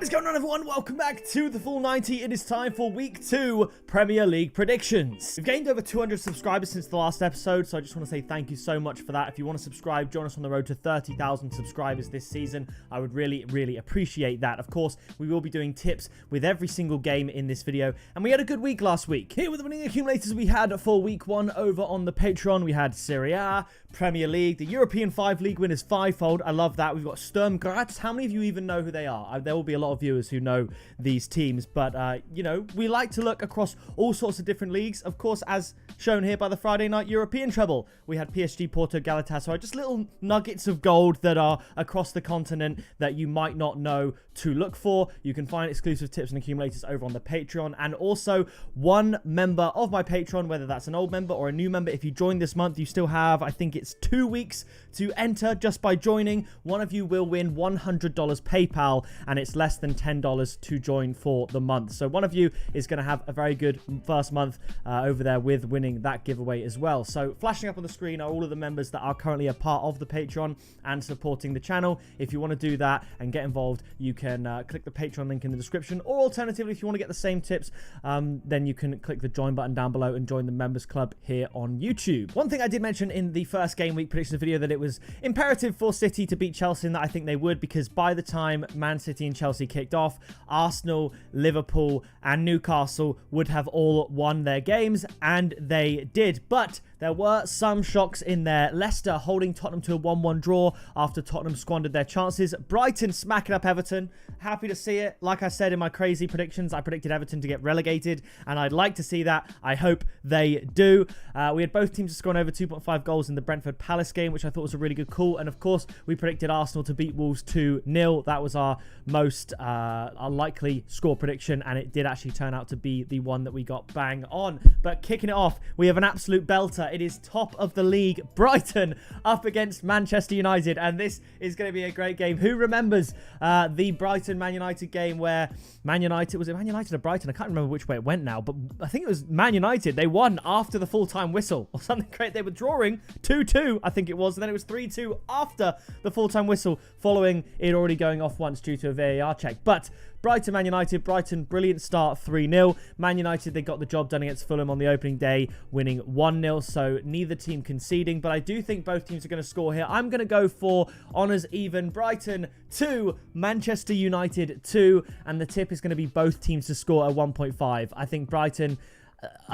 What is going on, everyone? Welcome back to the Full 90. It is time for Week 2 Premier League predictions. We've gained over 200 subscribers since the last episode, so I just want to say thank you so much for that. If you want to subscribe, join us on the road to 30,000 subscribers this season. I would really appreciate that. Of course, we will be doing tips with every single game in this video, and we had a good week last week. Here with the winning accumulators we had for Week 1 over on the Patreon, we had Serie A, Premier League, the European 5 League winners fivefold. I love that. We've got Sturm Graz. How many of you even know who they are? There will be a lot of viewers who know these teams, but you know, we like to look across all sorts of different leagues. Of course, as shown here by the Friday night European treble, we had PSG, Porto, Galatasaray, just little nuggets of gold that are across the continent that you might not know to look for. You can find exclusive tips and accumulators over on the Patreon, and also one member of my Patreon, whether that's an old member or a new member, if you join this month, you still have, I think it's 2 weeks to enter just by joining. One of you will win $100 PayPal, and it's less than $10 to join for the month. So one of you is going to have a very good first month over there with winning that giveaway as well. So flashing up on the screen are all of the members that are currently a part of the Patreon and supporting the channel. If you want to do that and get involved, you can click the Patreon link in the description, or alternatively, if you want to get the same tips, then you can click the join button down below and join the members club here on YouTube. One thing I did mention in the first game week predictions video, that it was imperative for City to beat Chelsea, and that I think they would, because by the time Man City and Chelsea kicked off, Arsenal, Liverpool and Newcastle would have all won their games, and they did. But there were some shocks in there. Leicester holding Tottenham to a 1-1 draw after Tottenham squandered their chances. Brighton smacking up Everton. Happy to see it. Like I said in my crazy predictions, I predicted Everton to get relegated, and I'd like to see that. I hope they do. We had both teams scoring over 2.5 goals in the Brentford Palace game, which I thought was a really good call. And of course, we predicted Arsenal to beat Wolves 2-0. That was our most likely score prediction, and it did actually turn out to be the one that we got bang on. But kicking it off, we have an absolute belter. It is top of the league, Brighton up against Manchester United, and this is going to be a great game. Who remembers the Brighton-Man United game where Man United, was it Man United or Brighton? I can't remember which way it went now, but I think it was Man United. They won after the full-time whistle or something great. They were drawing 2-2, I think it was, and then it was 3-2 after the full-time whistle, following it already going off once due to a VAR check. But Brighton, Man United, Brighton, brilliant start, 3-0. Man United, they got the job done against Fulham on the opening day, winning 1-0, so neither team conceding, but I do think both teams are going to score here. I'm going to go for honours even. Brighton 2, Manchester United 2, and the tip is going to be both teams to score at 1.5. I think Brighton,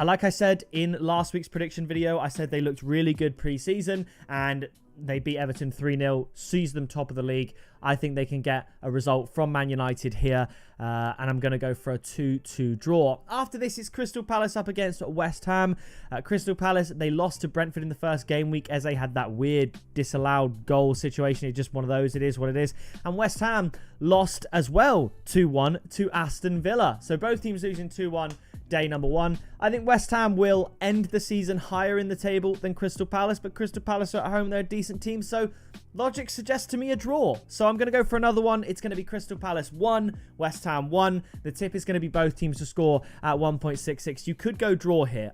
like I said in last week's prediction video, I said they looked really good pre-season, and they beat Everton 3-0, sees them top of the league. I think they can get a result from Man United here, and I'm going to go for a 2-2 draw. After this, it's Crystal Palace up against West Ham. Crystal Palace, they lost to Brentford in the first game week as they had that weird disallowed goal situation. It's just one of those. It is what it is. And West Ham lost as well 2-1 to Aston Villa. So both teams losing 2-1. Day number 1. I think West Ham will end the season higher in the table than Crystal Palace, but Crystal Palace are at home. They're a decent team, so logic suggests to me a draw. So I'm going to go for another one. It's going to be Crystal Palace 1, West Ham 1. The tip is going to be both teams to score at 1.66. You could go draw here.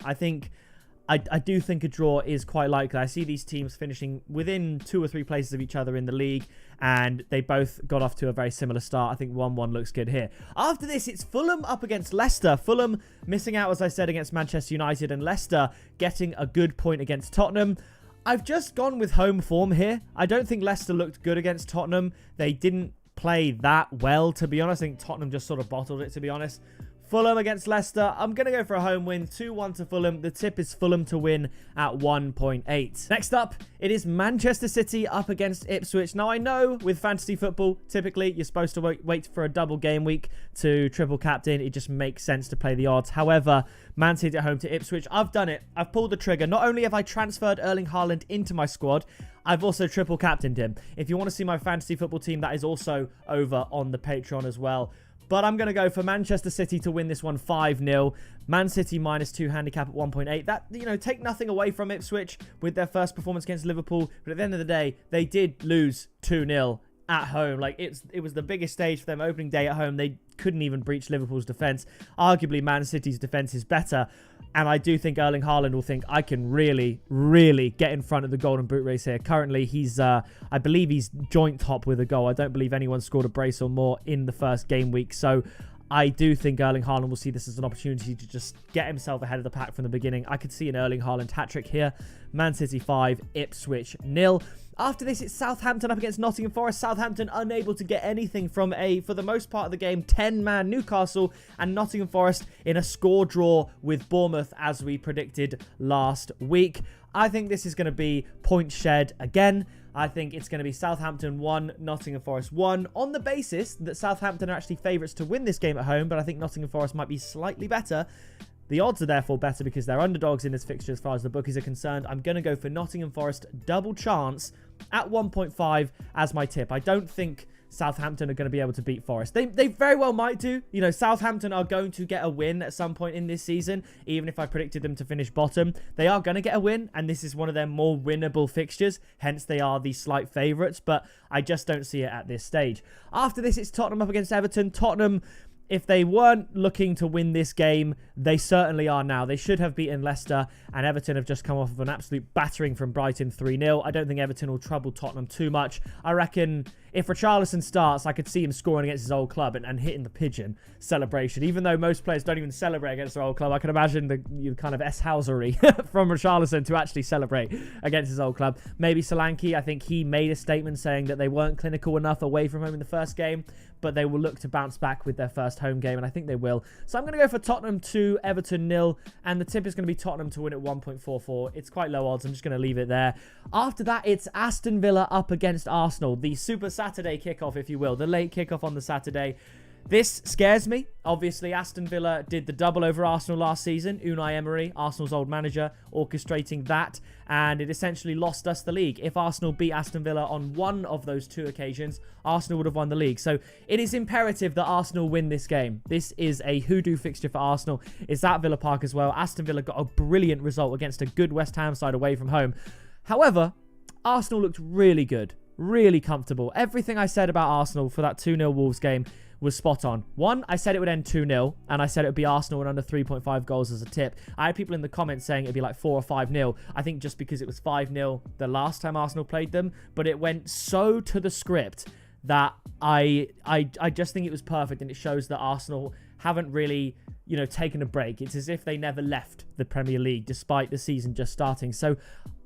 I do think a draw is quite likely. I see these teams finishing within 2 or 3 places of each other in the league, and they both got off to a very similar start. I think 1-1 looks good here. After this, it's Fulham up against Leicester. Fulham missing out, as I said, against Manchester United, and Leicester getting a good point against Tottenham. I've just gone with home form here. I don't think Leicester looked good against Tottenham. They didn't play that well, to be honest. I think Tottenham just sort of bottled it, to be honest. Fulham against Leicester. I'm going to go for a home win, 2-1 to Fulham. The tip is Fulham to win at 1.8. Next up, it is Manchester City up against Ipswich. Now, I know with fantasy football, typically you're supposed to wait for a double game week to triple captain. It just makes sense to play the odds. However, Man City at home to Ipswich. I've done it. I've pulled the trigger. Not only have I transferred Erling Haaland into my squad, I've also triple captained him. If you want to see my fantasy football team, that is also over on the Patreon as well. But I'm going to go for Manchester City to win this one 5-0. Man City -2 handicap at 1.8. That, you know, take nothing away from Ipswich with their first performance against Liverpool. But at the end of the day, they did lose 2-0 at home. Like, it was the biggest stage for them, opening day at home. They couldn't even breach Liverpool's defense. Arguably, Man City's defense is better. And I do think Erling Haaland will think, I can really, really get in front of the Golden Boot race here. Currently, he's, I believe he's joint top with a goal. I don't believe anyone scored a brace or more in the first game week. So I do think Erling Haaland will see this as an opportunity to just get himself ahead of the pack from the beginning. I could see an Erling Haaland hat-trick here. Man City 5, Ipswich 0. After this, it's Southampton up against Nottingham Forest. Southampton unable to get anything from for the most part of the game, 10-man Newcastle, and Nottingham Forest in a score draw with Bournemouth, as we predicted last week. I think this is going to be point shed again. I think it's going to be Southampton 1, Nottingham Forest 1, on the basis that Southampton are actually favourites to win this game at home, but I think Nottingham Forest might be slightly better. The odds are therefore better because they're underdogs in this fixture as far as the bookies are concerned. I'm going to go for Nottingham Forest double chance at 1.5 as my tip. I don't think Southampton are going to be able to beat Forest. They very well might do. You know, Southampton are going to get a win at some point in this season, even if I predicted them to finish bottom. They are going to get a win, and this is one of their more winnable fixtures. Hence, they are the slight favourites, but I just don't see it at this stage. After this, it's Tottenham up against Everton. Tottenham, if they weren't looking to win this game, they certainly are now. They should have beaten Leicester, and Everton have just come off of an absolute battering from Brighton 3-0. I don't think Everton will trouble Tottenham too much. I reckon if Richarlison starts, I could see him scoring against his old club and hitting the pigeon celebration. Even though most players don't even celebrate against their old club, I can imagine the kind of S-housery from Richarlison to actually celebrate against his old club. Maybe Solanke, I think he made a statement saying that they weren't clinical enough away from home in the first game, but they will look to bounce back with their first home game, and I think they will. So I'm going to go for Tottenham 2, Everton 0, and the tip is going to be Tottenham to win at 1.44. It's quite low odds. I'm just going to leave it there. After that, it's Aston Villa up against Arsenal, the Super Saturday kickoff, if you will, the late kickoff on the Saturday. This scares me. Obviously, Aston Villa did the double over Arsenal last season. Unai Emery, Arsenal's old manager, orchestrating that, and it essentially lost us the league. If Arsenal beat Aston Villa on one of those two occasions, Arsenal would have won the league. So it is imperative that Arsenal win this game. This is a hoodoo fixture for Arsenal. It's at Villa Park as well. Aston Villa got a brilliant result against a good West Ham side away from home. However, Arsenal looked really good, really comfortable. Everything I said about Arsenal for that 2-0 Wolves game was spot on. One, I said it would end 2-0, and I said it would be Arsenal and under 3.5 goals as a tip. I had people in the comments saying it'd be like 4 or 5-0. I think just because it was 5-0 the last time Arsenal played them, but it went so to the script that I just think it was perfect, and it shows that Arsenal haven't really, you know, taken a break. It's as if they never left the Premier League despite the season just starting. So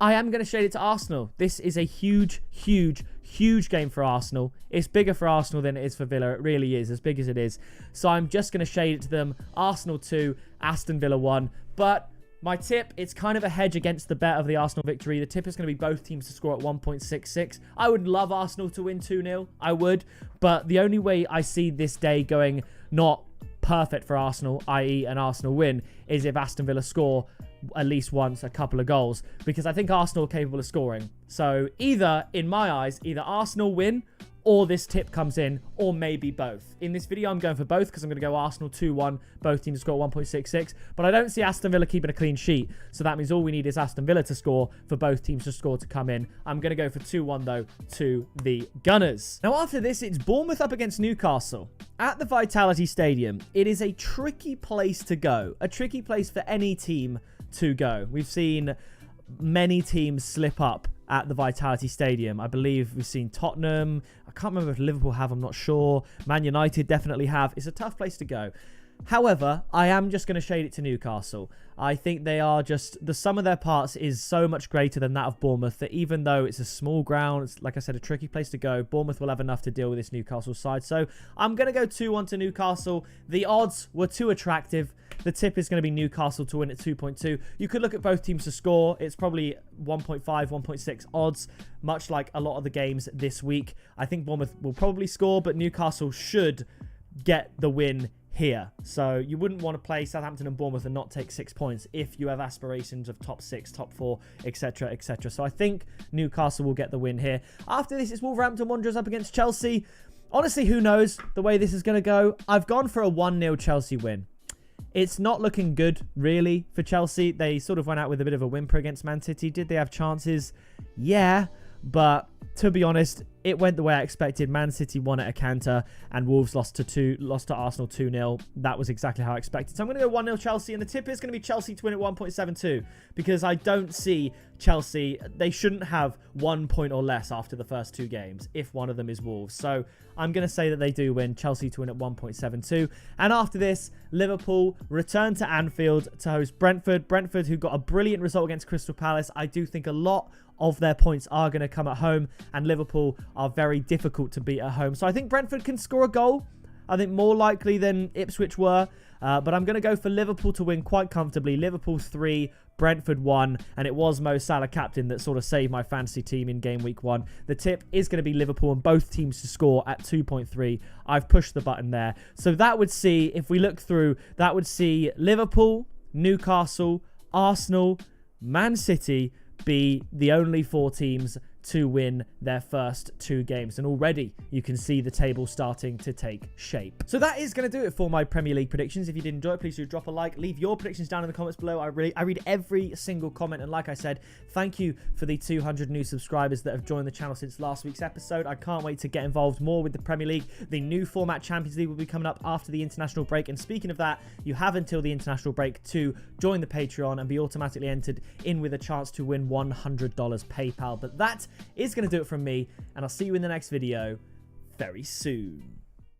I am going to shade it to Arsenal. This is a huge, huge, huge game for Arsenal. It's bigger for Arsenal than it is for Villa. It really is, as big as it is. So I'm just going to shade it to them. Arsenal 2, Aston Villa 1. But my tip, it's kind of a hedge against the bet of the Arsenal victory. The tip is going to be both teams to score at 1.66. I would love Arsenal to win 2-0. I would. But the only way I see this day going not perfect for Arsenal, i.e. an Arsenal win, is if Aston Villa score at least once a couple of goals, because I think Arsenal are capable of scoring. So either, in my eyes, either Arsenal win or this tip comes in, or maybe both. In this video, I'm going for both because I'm going to go Arsenal 2-1, both teams score 1.66, but I don't see Aston Villa keeping a clean sheet, so that means all we need is Aston Villa to score for both teams to score to come in. I'm going to go for 2-1, though, to the Gunners. Now, after this, it's Bournemouth up against Newcastle at the Vitality Stadium. It is a tricky place to go, a tricky place for any team to go. We've seen many teams slip up at the Vitality Stadium. I believe we've seen Tottenham. I can't remember if Liverpool have, I'm not sure. Man United definitely have. It's a tough place to go. However, I am just going to shade it to Newcastle. I think they are just, the sum of their parts is so much greater than that of Bournemouth that even though it's a small ground, it's, like I said, a tricky place to go, Bournemouth will have enough to deal with this Newcastle side. So I'm going to go 2-1 to Newcastle. The odds were too attractive. The tip is going to be Newcastle to win at 2.2. You could look at both teams to score. It's probably 1.5, 1.6 odds, much like a lot of the games this week. I think Bournemouth will probably score, but Newcastle should get the win here. So you wouldn't want to play Southampton and Bournemouth and not take 6 points if you have aspirations of top 6, top 4, etc, etc. So I think Newcastle will get the win here. After this, it's Wolverhampton Wanderers up against Chelsea. Honestly, who knows the way this is going to go? I've gone for a 1-0 Chelsea win. It's not looking good, really, for Chelsea. They sort of went out with a bit of a whimper against Man City. Did they have chances? Yeah, but to be honest, it went the way I expected. Man City won at a canter, and Wolves lost to Arsenal 2-0. That was exactly how I expected. So I'm going to go 1-0 Chelsea, and the tip is going to be Chelsea to win at 1.72 because I don't see Chelsea. They shouldn't have 1 point or less after the first 2 games if one of them is Wolves. So I'm going to say that they do win. Chelsea to win at 1.72. And after this, Liverpool return to Anfield to host Brentford. Brentford, who got a brilliant result against Crystal Palace. I do think a lot of their points are going to come at home, and Liverpool are very difficult to beat at home. So I think Brentford can score a goal. I think more likely than Ipswich were. But I'm going to go for Liverpool to win quite comfortably. Liverpool 3, Brentford 1. And it was Mo Salah captain that sort of saved my fantasy team in game week 1. The tip is going to be Liverpool and both teams to score at 2.3. I've pushed the button there. So that would see, if we look through, that would see Liverpool, Newcastle, Arsenal, Man City be the only 4 teams to win their first 2 games. And already you can see the table starting to take shape. So that is going to do it for my Premier League predictions. If you did enjoy it, please do drop a like. Leave your predictions down in the comments below. I read every single comment. And like I said, thank you for the 200 new subscribers that have joined the channel since last week's episode. I can't wait to get involved more with the Premier League. The new format Champions League will be coming up after the international break. And speaking of that, you have until the international break to join the Patreon and be automatically entered in with a chance to win $100 PayPal. But that is going to do it from me, and I'll see you in the next video very soon.